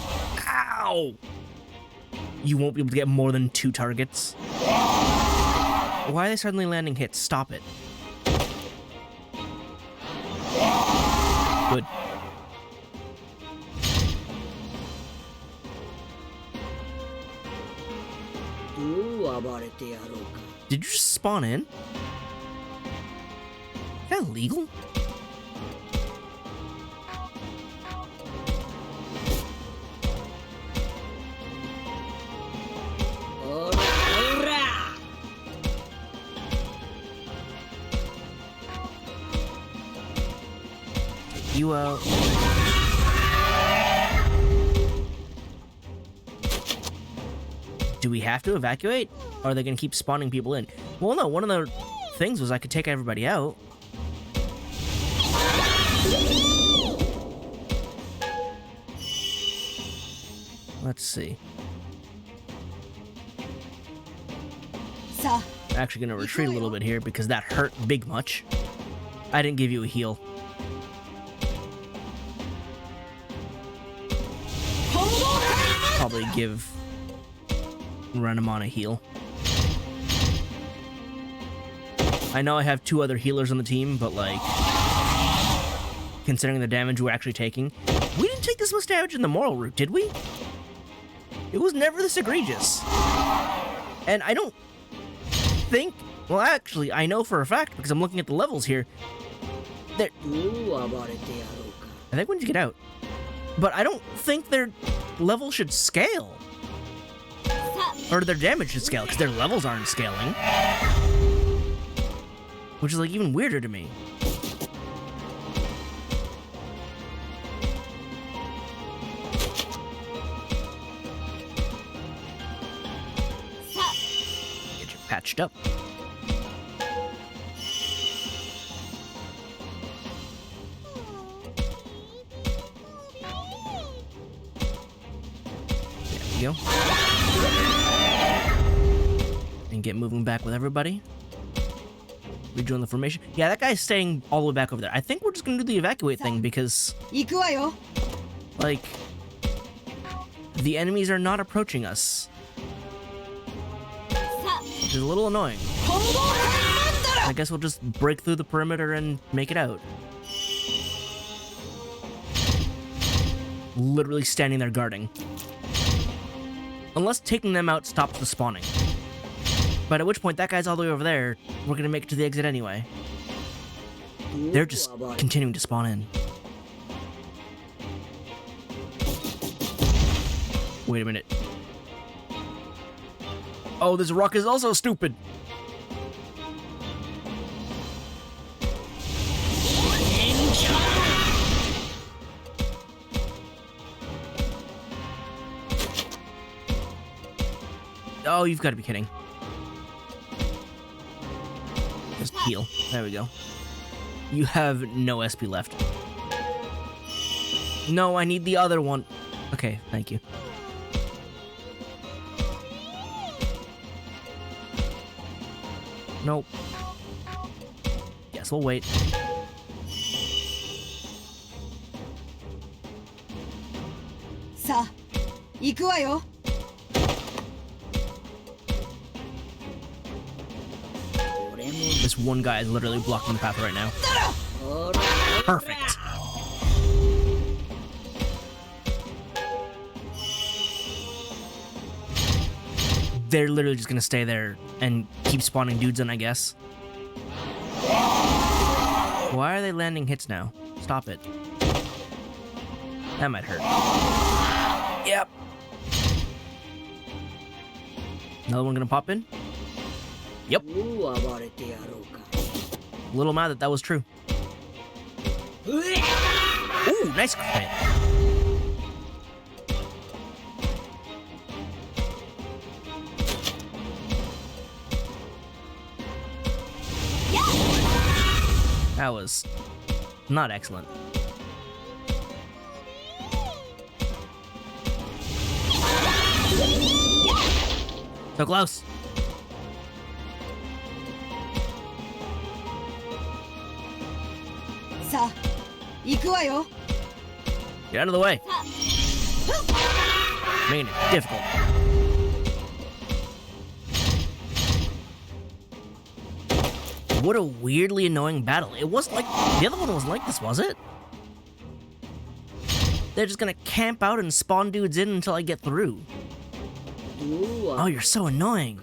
ow! You won't be able to get more than 2 targets. Why are they suddenly landing hits? Stop it. Good. Did you just spawn in? Is that illegal? You out. Do we have to evacuate? Or are they gonna keep spawning people in? Well, no, one of the things was I could take everybody out. Let's see. Actually gonna retreat a little bit here because that hurt big much. I didn't give you a heal. Probably give Renamon a heal. I know I have 2 other healers on the team, but like, considering the damage we're actually taking, we didn't take this much damage in the moral route, did we? It was never this egregious. And I don't think, well actually, I know for a fact, because I'm looking at the levels here, that I think we need to get out. But I don't think their level should scale. Or their damage should scale, because their levels aren't scaling. Which is like even weirder to me. Get you patched up. Go. And get moving back with everybody. Rejoin the formation. Yeah, that guy's staying all the way back over there. I think we're just gonna do the evacuate thing because, like, the enemies are not approaching us. Which is a little annoying. I guess we'll just break through the perimeter and make it out. Literally standing there guarding. Unless taking them out stops the spawning. But at which point, that guy's all the way over there. We're gonna make it to the exit anyway. They're just continuing to spawn in. Wait a minute. Oh, this rock is also stupid. Oh, you've got to be kidding. Just heal. There we go. You have no SP left. No, I need the other one. Okay, thank you. Nope. Yes, we'll wait. This one guy is literally blocking the path right now. Perfect. They're literally just gonna stay there and keep spawning dudes in, I guess. Why are they landing hits now? Stop it. That might hurt. Yep. Another one gonna pop in? Yep. A little mad that was true. Ooh, nice crit. That was not excellent. So close. Get out of the way. Making it difficult. What a weirdly annoying battle. It wasn't like the other one was like this, was it? They're just gonna camp out and spawn dudes in until I get through. Oh, you're so annoying.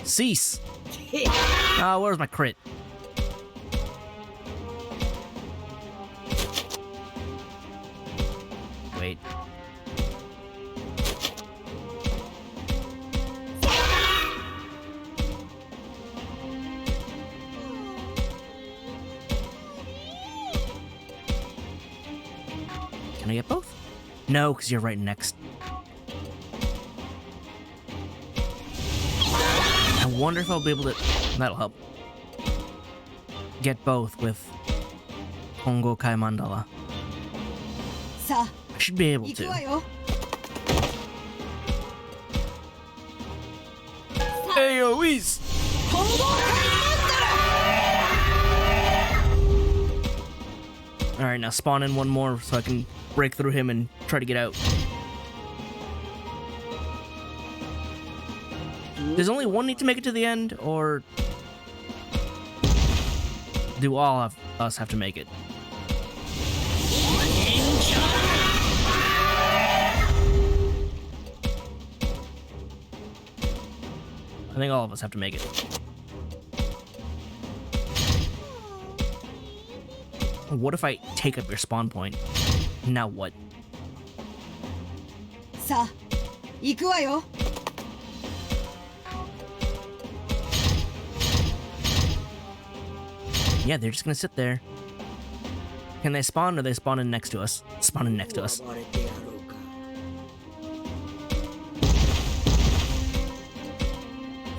Cease. Oh, where's my crit? Wait. Can I get both? No, because you're right next. I wonder if I'll be able to... That'll help. Get both with Hongo Kai Mandala. I should be able to. Hey, Ois! Alright, now spawn in one more so I can break through him and try to get out. Does only one need to make it to the end, or do all of us have to make it? I think all of us have to make it. What if I take up your spawn point? Now what? Yeah, they're just gonna sit there. Can they spawn, or they spawn in next to us? Spawn in next to us.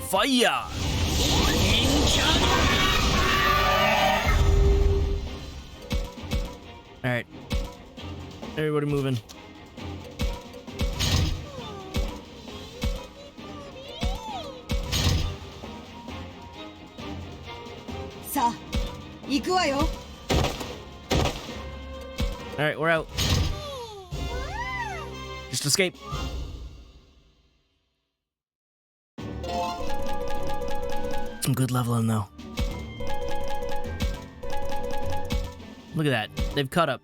Fire! Alright. Everybody moving. Alright, we're out. Just escape. Some good leveling, though. Look at that. They've caught up.